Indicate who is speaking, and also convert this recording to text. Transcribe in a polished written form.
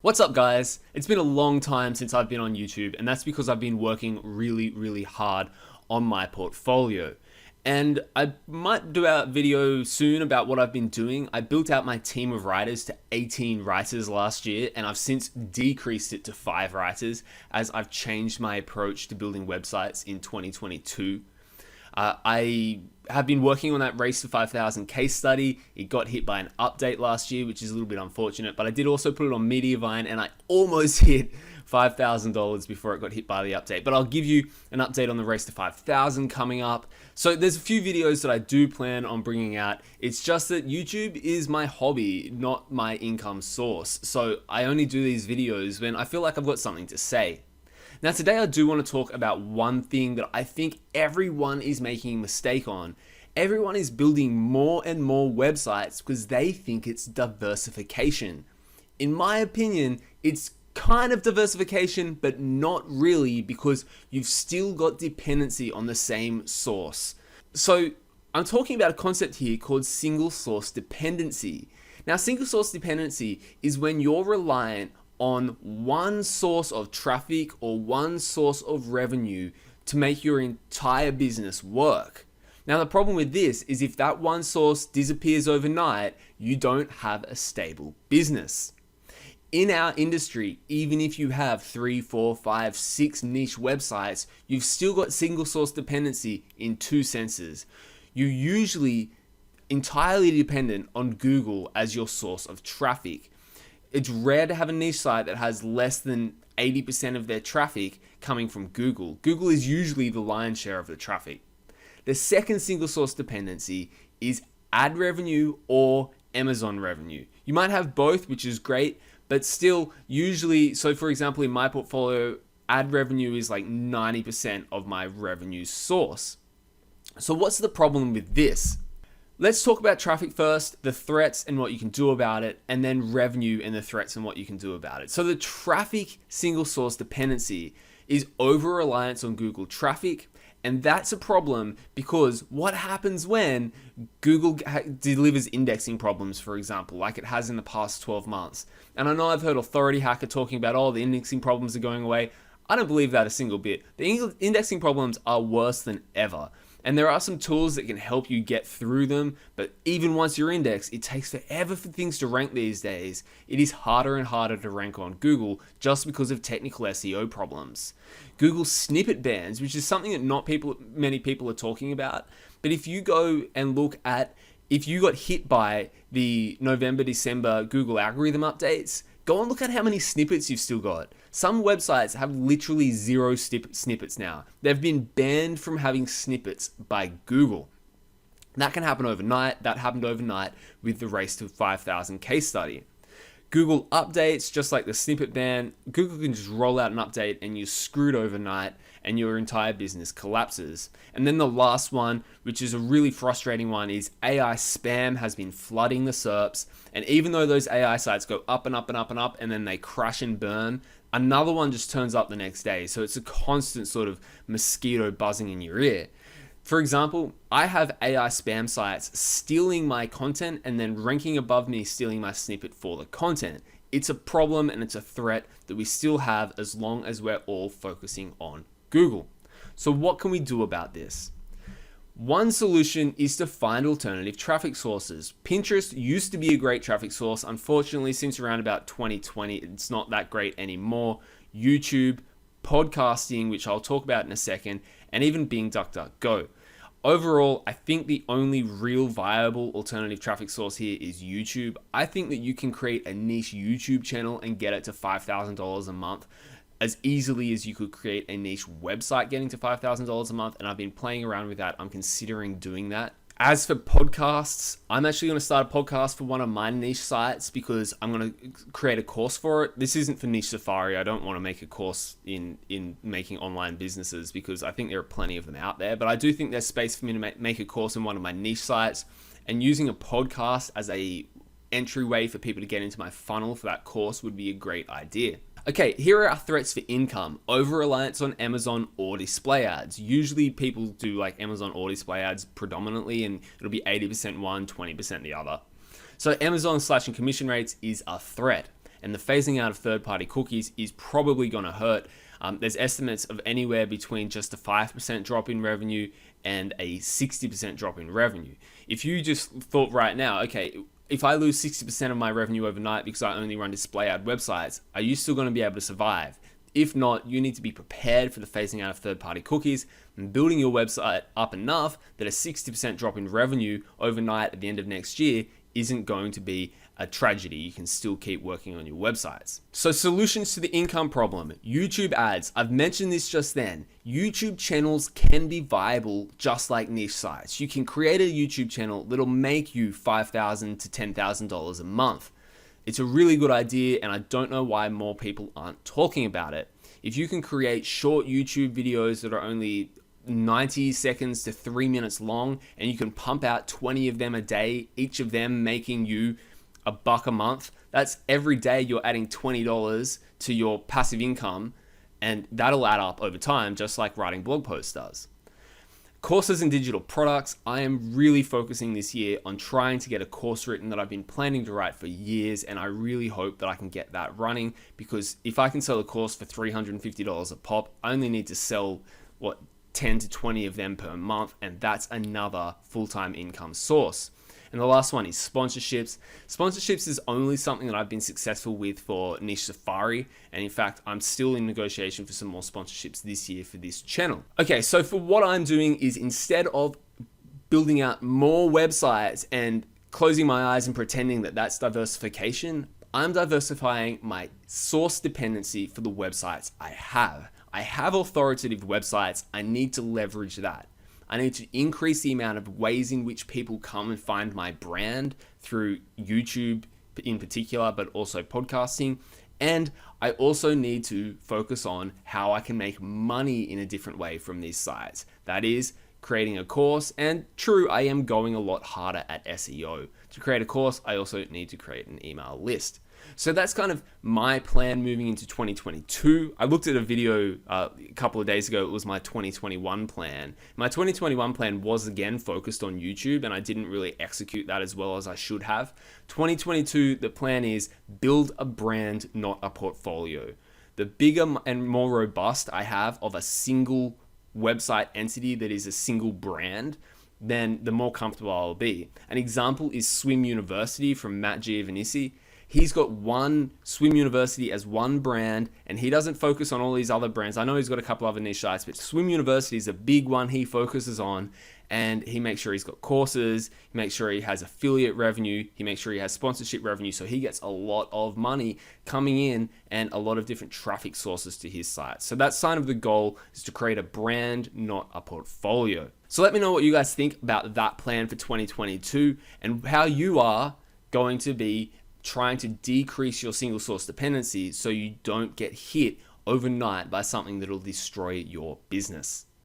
Speaker 1: What's up, guys? It's been a long time since I've been on YouTube, and that's because I've been working really hard on my portfolio. And I might do a video soon about what I've been doing. I built out my team of writers to 18 writers last year, and I've since decreased it to 5 writers as I've changed my approach to building websites in 2022. I have been working on that Race to 5,000 case study. It got hit by an update last year, which is a little bit unfortunate, but I did also put it on Mediavine and I almost hit $5,000 before it got hit by the update. But I'll give you an update on the Race to 5,000 coming up. So there's a few videos that I do plan on bringing out. It's just that YouTube is my hobby, not my income source. So I only do these videos when I feel like I've got something to say. Now today I do want to talk about one thing that I think everyone is making a mistake on. Everyone is building more and more websites because they think it's diversification. In my opinion, it's kind of diversification, but not really, because you've still got dependency on the same source. So I'm talking about a concept here called single source dependency. Now, single source dependency is when you're reliant on one source of traffic or one source of revenue to make your entire business work. Now, the problem with this is if that one source disappears overnight, you don't have a stable business. In our industry, even if you have 3, 4, 5, 6 niche websites, you've still got single source dependency in two senses. You're usually entirely dependent on Google as your source of traffic. It's rare to have a niche site that has less than 80% of their traffic coming from Google. Google is usually the lion's share of the traffic. The second single source dependency is ad revenue or Amazon revenue. You might have both, which is great, but still usually, so for example, in my portfolio, ad revenue is like 90% of my revenue source. So what's the problem with this? Let's talk about traffic first, the threats and what you can do about it, and then revenue and the threats and what you can do about it. So the traffic single source dependency is over-reliance on Google traffic, and that's a problem because what happens when Google delivers indexing problems, for example, like it has in the past 12 months. And I know I've heard Authority Hacker talking about, oh, the indexing problems are going away. I don't believe that a single bit. The indexing problems are worse than ever. And there are some tools that can help you get through them, but even once you're indexed, it takes forever for things to rank these days. It is harder and harder to rank on Google just because of technical SEO problems. Google snippet bans, which is something that not many people are talking about, but if you go and look at, if you got hit by the November, December Google algorithm updates, go and look at how many snippets you've still got. Some websites have literally 0 snippets now. They've been banned from having snippets by Google. That can happen overnight. That happened overnight with the Race to 5,000 case study. Google updates, just like the snippet ban, Google can just roll out an update and you're screwed overnight and your entire business collapses. And then the last one, which is a really frustrating one, is AI spam has been flooding the SERPs. And even though those AI sites go up and up and up and up and then they crash and burn, another one just turns up the next day. So it's a constant sort of mosquito buzzing in your ear. For example, I have AI spam sites stealing my content and then ranking above me, stealing my snippet for the content. It's a problem and it's a threat that we still have as long as we're all focusing on Google. So what can we do about this? One solution is to find alternative traffic sources. Pinterest used to be a great traffic source. Unfortunately, since around about 2020, it's not that great anymore. YouTube, podcasting, which I'll talk about in a second, and even Bing DuckDuckGo. Overall, I think the only real viable alternative traffic source here is YouTube. I think that you can create a niche YouTube channel and get it to $5,000 a month as easily as you could create a niche website getting to $5,000 a month, and I've been playing around with that. I'm considering doing that. As for podcasts, I'm actually going to start a podcast for one of my niche sites because I'm going to create a course for it. This isn't for Niche Safari. I don't want to make a course in making online businesses because I think there are plenty of them out there, but I do think there's space for me to make a course in one of my niche sites, and using a podcast as a entryway for people to get into my funnel for that course would be a great idea. Okay, here are our threats for income. Over-reliance on Amazon or display ads. Usually people do like Amazon or display ads predominantly, and it'll be 80% one, 20% the other. So Amazon slashing commission rates is a threat. and the phasing out of third-party cookies is probably going to hurt. There's estimates of anywhere between just a 5% drop in revenue and a 60% drop in revenue. If you just thought right now, okay, if I lose 60% of my revenue overnight because I only run display ad websites, are you still going to be able to survive? If not, you need to be prepared for the phasing out of third-party cookies and building your website up enough that a 60% drop in revenue overnight at the end of next year isn't going to be a tragedy. You can still keep working on your websites. So solutions to the income problem. YouTube ads. I've mentioned this just then. YouTube channels can be viable just like niche sites. You can create a YouTube channel that'll make you $5,000 to $10,000 a month. It's a really good idea, and I don't know why more people aren't talking about it. If you can create short YouTube videos that are only 90 seconds to 3 minutes long, and you can pump out 20 of them a day, each of them making you $1 a month, that's every day you're adding $20 to your passive income, and that'll add up over time, just like writing blog posts does. Courses and digital products. I am really focusing this year on trying to get a course written that I've been planning to write for years, and I really hope that I can get that running, because if I can sell a course for $350 a pop, I only need to sell 10 to 20 of them per month, and that's another full-time income source. And the last one is sponsorships. Sponsorships is only something that I've been successful with for Niche Safari. And in fact, I'm still in negotiation for some more sponsorships this year for this channel. Okay, so for what I'm doing is, instead of building out more websites and closing my eyes and pretending that that's diversification, I'm diversifying my source dependency for the websites I have. I have authoritative websites. I need to leverage that. I need to increase the amount of ways in which people come and find my brand through YouTube in particular, but also podcasting. And I also need to focus on how I can make money in a different way from these sites. That is creating a course. And true, I am going a lot harder at SEO. To create a course, I also need to create an email list. So that's kind of my plan moving into 2022. I looked at a video a couple of days ago. It was my 2021 plan. My 2021 plan was again focused on YouTube, and I didn't really execute that as well as I should have. 2022, the plan is build a brand, not a portfolio. The bigger and more robust I have of a single website entity that is a single brand, then the more comfortable I'll be. An example is Swim University from Matt Giovannissi. He's got one Swim University as one brand, and he doesn't focus on all these other brands. I know he's got a couple other niche sites, but Swim University is a big one he focuses on, and he makes sure he's got courses, he makes sure he has affiliate revenue, he makes sure he has sponsorship revenue, so he gets a lot of money coming in and a lot of different traffic sources to his site. So that's kind of the goal, is to create a brand, not a portfolio. So let me know what you guys think about that plan for 2022 and how you are going to be trying to decrease your single source dependency so you don't get hit overnight by something that'll destroy your business.